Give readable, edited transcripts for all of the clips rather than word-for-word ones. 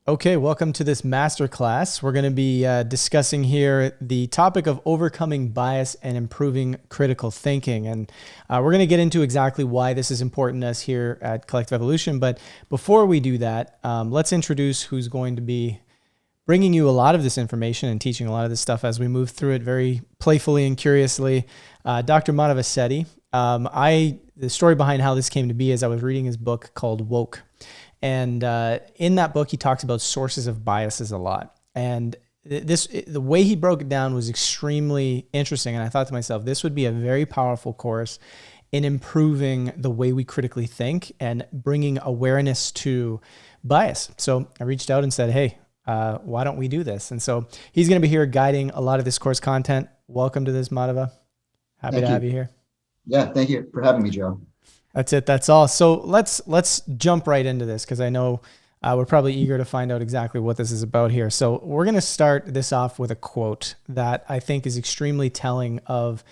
Okay, welcome to this masterclass. We're going to be discussing here the topic of overcoming bias and improving critical thinking. And we're going to get into exactly why this is important to us here at Collective Evolution. But before we do that, let's introduce who's going to be bringing you a lot of this information and teaching a lot of this stuff as we move through it very playfully and curiously. Dr. Madhava Setty. The story behind how this came to be is I was reading his book called Woke. And in that book, he talks about sources of biases a lot. And the way he broke it down was extremely interesting. And I thought to myself, this would be a very powerful course in improving the way we critically think and bringing awareness to bias. So I reached out and said, hey, why don't we do this? And so he's going to be here guiding a lot of this course content. Welcome to this, Madhava. Happy to have you here. Yeah, thank you for having me, Joe. That's it. That's all. So let's jump right into this because I know we're probably eager to find out exactly what this is about here. So we're going to start this off with a quote that I think is extremely telling of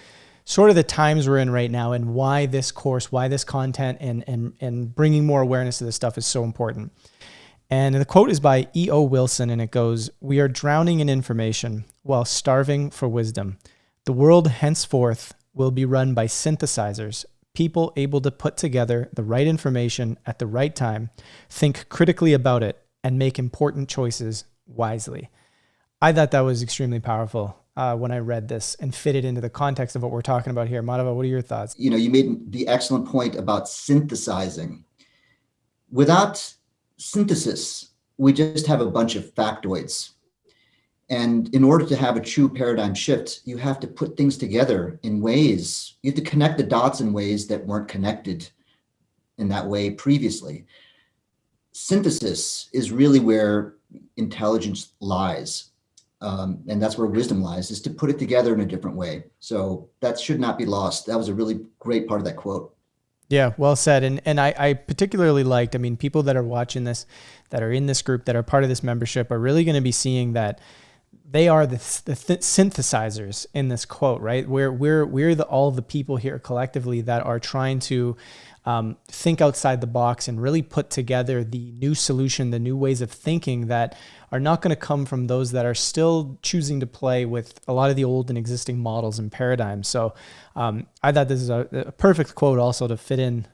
sort of the times we're in right now and why this course, why this content and bringing more awareness to this stuff is so important. And the quote is by E.O. Wilson, and it goes, "We are drowning in information while starving for wisdom. The world henceforth will be run by synthesizers, people able to put together the right information at the right time, think critically about it, and make important choices wisely." I thought that was extremely powerful when I read this and fit it into the context of what we're talking about here. Madhava, what are your thoughts? You made the excellent point about synthesizing. Without synthesis, we just have a bunch of factoids. And in order to have a true paradigm shift, you have to put things together in ways, you have to connect the dots in ways that weren't connected in that way previously. Synthesis is really where intelligence lies. And that's where wisdom lies, is to put it together in a different way. So that should not be lost. That was a really great part of that quote. Yeah, well said. And I particularly liked, people that are watching this, that are in this group, that are part of this membership are really going to be seeing that they are the synthesizers in this quote, right? We're all the people here collectively that are trying to think outside the box and really put together the new solution, the new ways of thinking that are not going to come from those that are still choosing to play with a lot of the old and existing models and paradigms. So I thought this is a perfect quote also to fit in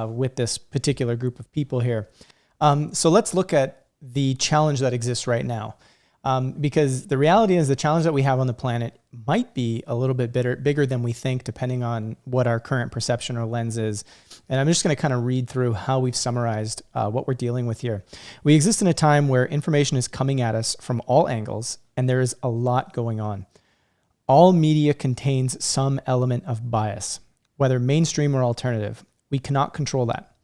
with this particular group of people here. So let's look at the challenge that exists right now. Because the reality is the challenge that we have on the planet might be a little bit bigger than we think, depending on what our current perception or lens is. And I'm just going to kind of read through how we've summarized what we're dealing with here. We exist in a time where information is coming at us from all angles, and there is a lot going on. All media contains some element of bias, whether mainstream or alternative. We cannot control that.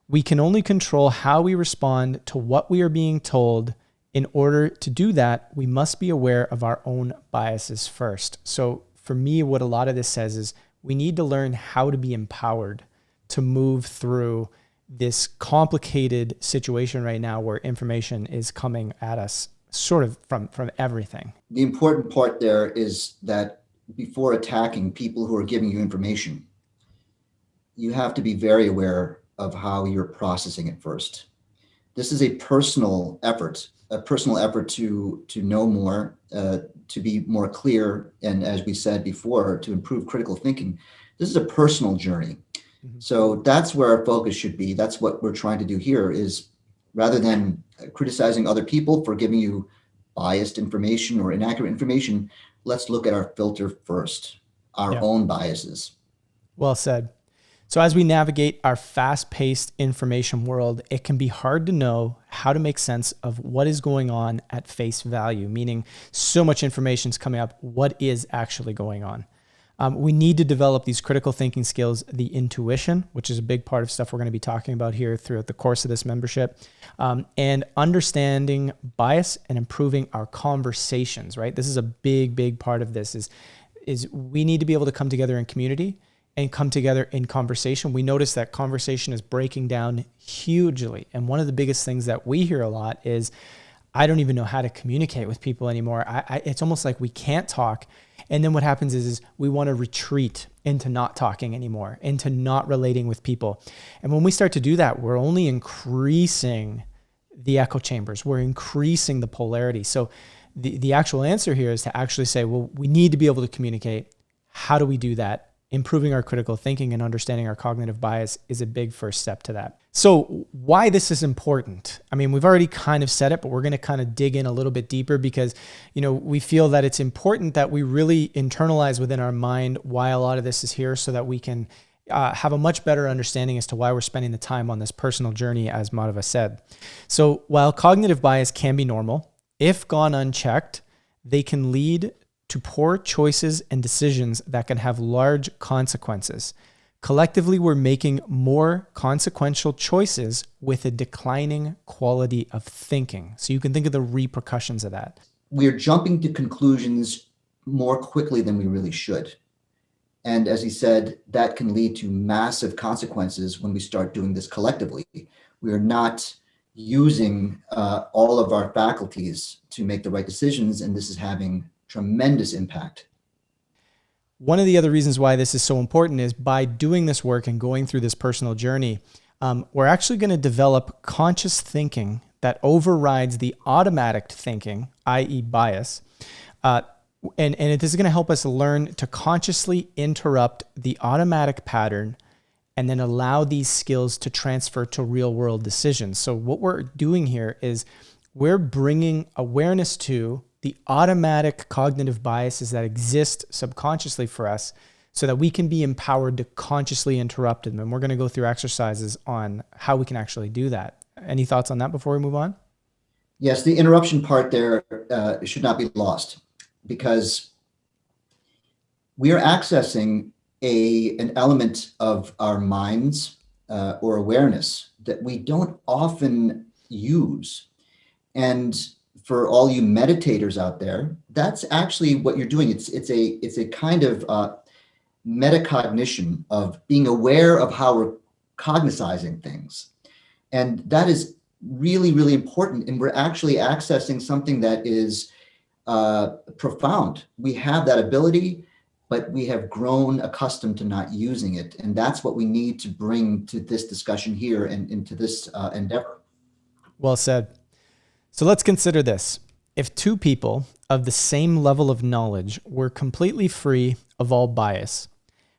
We can only control how we respond to what we are being told. In order to do that, we must be aware of our own biases first. So for me, what a lot of this says is we need to learn how to be empowered to move through this complicated situation right now where information is coming at us sort of from everything. The important part there is that before attacking people who are giving you information, you have to be very aware of how you're processing it first. This is a personal effort to know more, to be more clear, and as we said before, to improve critical thinking. This is a personal journey. Mm-hmm. So that's where our focus should be. That's what we're trying to do here, is rather than criticizing other people for giving you biased information or inaccurate information, let's look at our filter first, our own biases. Well said. So as we navigate our fast-paced information world, it can be hard to know how to make sense of what is going on at face value, meaning so much information is coming up. What is actually going on? We need to develop these critical thinking skills, the intuition, which is a big part of stuff we're going to be talking about here throughout the course of this membership, and understanding bias and improving our conversations, right? This is a big part of this is we need to be able to come together in community and come together in conversation. We notice that conversation is breaking down hugely. And one of the biggest things that we hear a lot is, I don't even know how to communicate with people anymore. It's almost like we can't talk. And then what happens is we want to retreat into not talking anymore, into not relating with people. And when we start to do that, we're only increasing the echo chambers. We're increasing the polarity. So the actual answer here is to actually say, well, we need to be able to communicate. How do we do that? Improving our critical thinking and understanding our cognitive bias is a big first step to that. So why this is important? I mean, we've already kind of said it, but we're going to kind of dig in a little bit deeper because, we feel that it's important that we really internalize within our mind why a lot of this is here so that we can have a much better understanding as to why we're spending the time on this personal journey, as Madhava said. So while cognitive bias can be normal, if gone unchecked, they can lead to poor choices and decisions that can have large consequences. Collectively, we're making more consequential choices with a declining quality of thinking. So you can think of the repercussions of that. We're jumping to conclusions more quickly than we really should. And as he said, that can lead to massive consequences when we start doing this collectively. We are not using all of our faculties to make the right decisions, and this is having tremendous impact. One of the other reasons why this is so important is by doing this work and going through this personal journey, we're actually going to develop conscious thinking that overrides the automatic thinking, i.e. bias. And this is going to help us learn to consciously interrupt the automatic pattern and then allow these skills to transfer to real world decisions. So what we're doing here is we're bringing awareness to the automatic cognitive biases that exist subconsciously for us so that we can be empowered to consciously interrupt them. And we're going to go through exercises on how we can actually do that. Any thoughts on that before we move on? Yes, the interruption part there should not be lost because we are accessing an element of our minds or awareness that we don't often use. And for all you meditators out there, that's actually what you're doing. It's a kind of metacognition of being aware of how we're cognizing things. And that is really, really important. And we're actually accessing something that is profound. We have that ability, but we have grown accustomed to not using it. And that's what we need to bring to this discussion here and into this endeavor. Well said. So let's consider this. If two people of the same level of knowledge were completely free of all bias,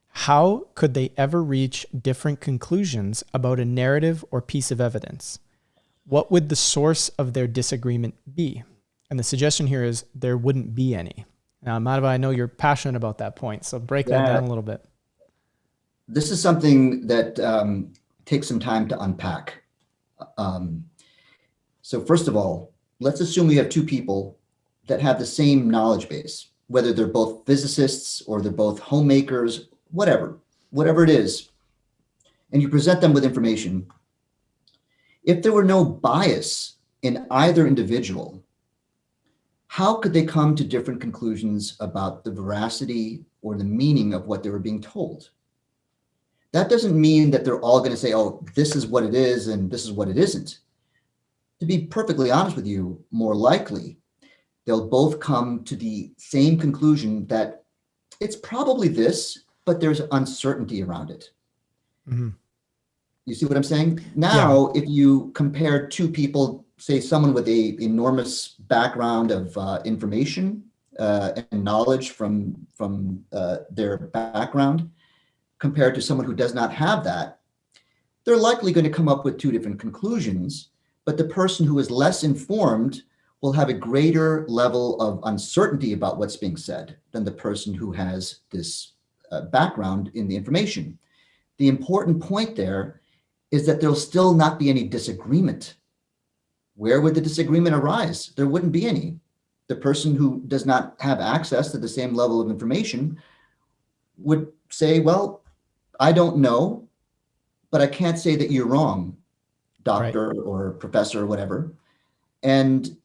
how could they ever reach different conclusions about a narrative or piece of evidence? What would the source of their disagreement be? And the suggestion here is there wouldn't be any. Now, Madhava, I know you're passionate about that point, so break that down a little bit. This is something that takes some time to unpack. So first of all, let's assume we have two people that have the same knowledge base, whether they're both physicists or they're both homemakers, whatever it is, and you present them with information. If there were no bias in either individual, how could they come to different conclusions about the veracity or the meaning of what they were being told? That doesn't mean that they're all going to say, oh, this is what it is and this is what it isn't. To be perfectly honest with you, more likely, they'll both come to the same conclusion that it's probably this, but there's uncertainty around it. Mm-hmm. You see what I'm saying? Now, if you compare two people, say someone with a enormous background of information and knowledge from their background, compared to someone who does not have that, they're likely going to come up with two different conclusions. But the person who is less informed will have a greater level of uncertainty about what's being said than the person who has this background in the information. The important point there is that there'll still not be any disagreement. Where would the disagreement arise? There wouldn't be any. The person who does not have access to the same level of information would say, well, I don't know, but I can't say that you're wrong, doctor or professor or whatever. And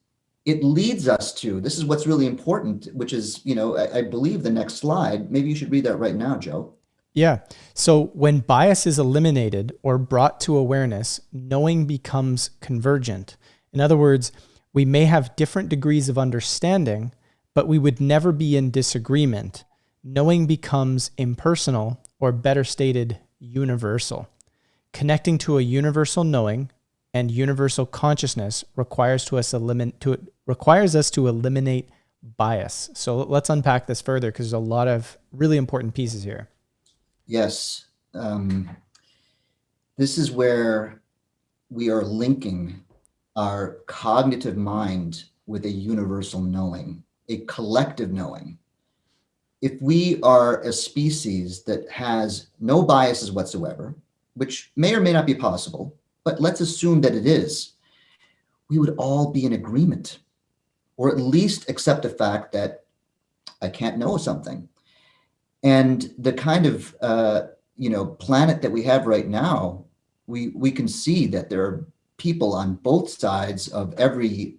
it leads us to, this is what's really important, which is, I believe the next slide. Maybe you should read that right now, Joe. Yeah. So when bias is eliminated or brought to awareness, knowing becomes convergent. In other words, we may have different degrees of understanding, but we would never be in disagreement. Knowing becomes impersonal, or better stated, universal. Connecting to a universal knowing, and universal consciousness requires us to eliminate bias. So let's unpack this further, because there's a lot of really important pieces here. Yes. This is where we are linking our cognitive mind with a universal knowing, a collective knowing. If we are a species that has no biases whatsoever, which may or may not be possible, but let's assume that it is, we would all be in agreement, or at least accept the fact that I can't know something. And the kind of planet that we have right now, we can see that there are people on both sides of every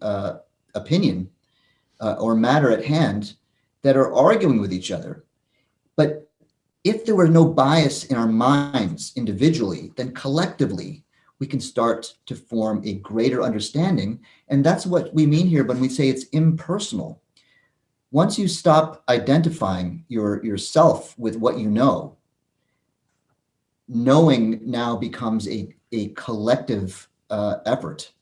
opinion or matter at hand that are arguing with each other. But if there were no bias in our minds individually, then collectively we can start to form a greater understanding. And that's what we mean here when we say it's impersonal. Once you stop identifying yourself with what you know, knowing now becomes a collective effort.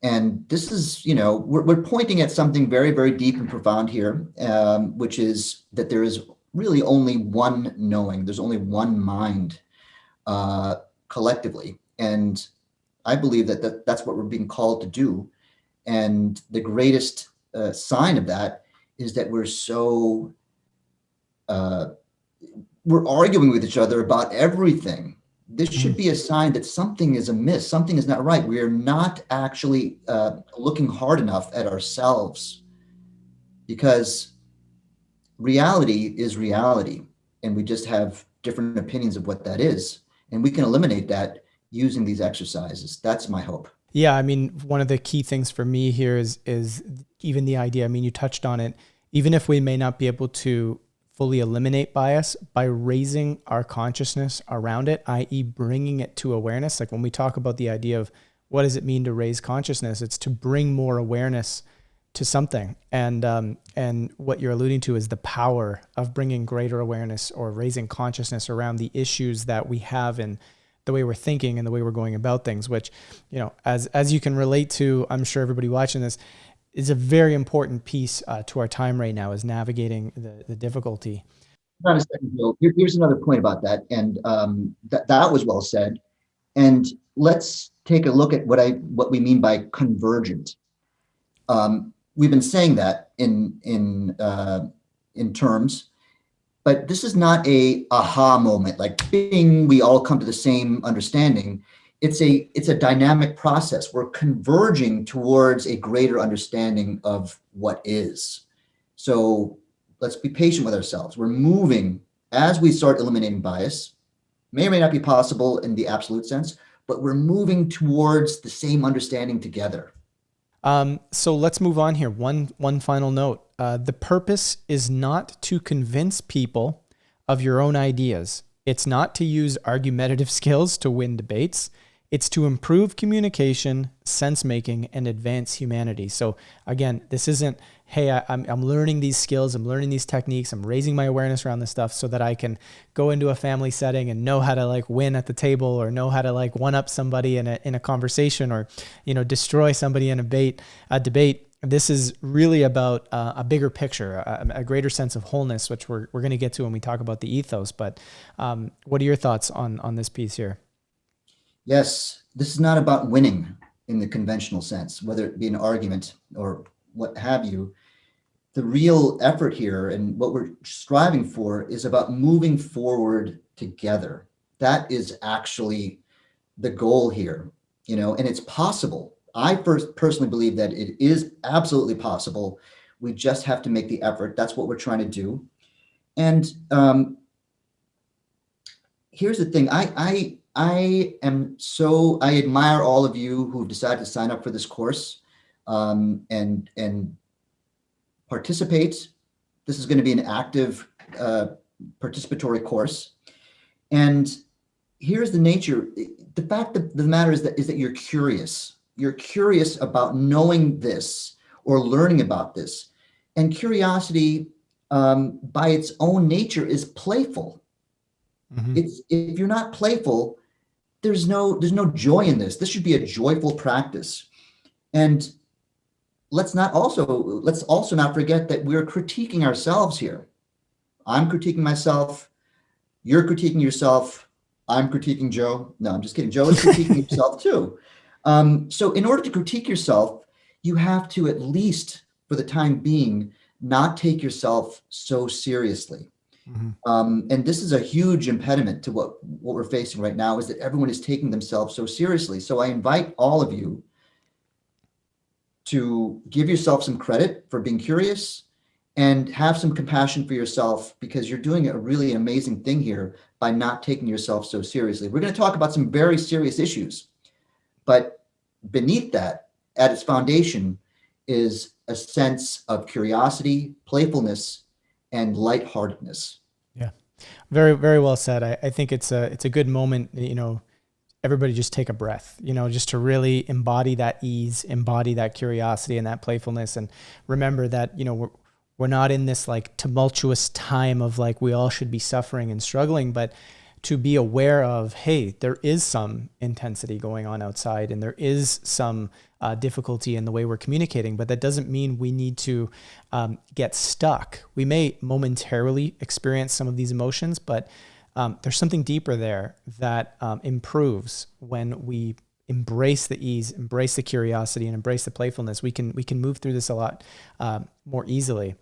And this is, we're pointing at something very, very deep and profound here, which is that there is really only one knowing. There's only one mind collectively. And I believe that's what we're being called to do. And the greatest sign of that is that we're arguing with each other about everything. This should be a sign that something is amiss, something is not right. We are not actually looking hard enough at ourselves, because reality is reality, and we just have different opinions of what that is. And we can eliminate that using these exercises. That's my hope. Yeah, I mean, one of the key things for me here is even the idea, I mean, you touched on it, even if we may not be able to fully eliminate bias, by raising our consciousness around it, i.e. bringing it to awareness. Like when we talk about the idea of what does it mean to raise consciousness, it's to bring more awareness to something. And what you're alluding to is the power of bringing greater awareness or raising consciousness around the issues that we have in the way we're thinking and the way we're going about things, which, as you can relate to, I'm sure everybody watching this, is a very important piece to our time right now, is navigating the difficulty. Hold on a second, Bill. Here's another point about that. And that was well said. And let's take a look at what we mean by convergent. We've been saying that in terms, but this is not a aha moment, like bing, we all come to the same understanding. It's a dynamic process. We're converging towards a greater understanding of what is. So let's be patient with ourselves. We're moving as we start eliminating bias. May or may not be possible in the absolute sense, but we're moving towards the same understanding together. So let's move on here. One final note. The purpose is not to convince people of your own ideas. It's not to use argumentative skills to win debates. It's to improve communication, sense making, and advance humanity. So again, this isn't, hey, I'm learning these skills, I'm learning these techniques, I'm raising my awareness around this stuff so that I can go into a family setting and know how to win at the table, or know how to one up somebody in a conversation, or destroy somebody in a debate. This is really about a bigger picture, a greater sense of wholeness, which we're going to get to when we talk about the ethos. But what are your thoughts on this piece here? Yes, this is not about winning in the conventional sense, whether it be an argument or what have you. The real effort here and what we're striving for is about moving forward together. That is actually the goal here, and it's possible. I personally believe that it is absolutely possible. We just have to make the effort. That's what we're trying to do. And here's the thing. I admire all of you who've decided to sign up for this course and participate. This is going to be an active participatory course. And here's the nature. The fact of the matter is that you're curious. You're curious about knowing this or learning about this. And curiosity by its own nature is playful. Mm-hmm. If you're not playful, there's no joy in this. This should be a joyful practice. And let's also not forget that we're critiquing ourselves here. I'm critiquing myself. You're critiquing yourself. I'm critiquing Joe. No, I'm just kidding. Joe is critiquing himself too. So in order to critique yourself, you have to, at least for the time being, not take yourself so seriously. And this is a huge impediment to what we're facing right now, is that everyone is taking themselves so seriously. So I invite all of you to give yourself some credit for being curious and have some compassion for yourself, because you're doing a really amazing thing here by not taking yourself so seriously. We're going to talk about some very serious issues, but beneath that, at its foundation, is a sense of curiosity, playfulness, and lightheartedness. Yeah, very, very well said. I think it's a good moment, everybody just take a breath, just to really embody that ease, embody that curiosity and that playfulness. And remember that, we're not in this like tumultuous time of like, we all should be suffering and struggling, but to be aware of, hey, there is some intensity going on outside, and there is some difficulty in the way we're communicating, but that doesn't mean we need to get stuck. We may momentarily experience some of these emotions, but there's something deeper there that improves when we embrace the ease, embrace the curiosity, and embrace the playfulness. We can move through this a lot more easily.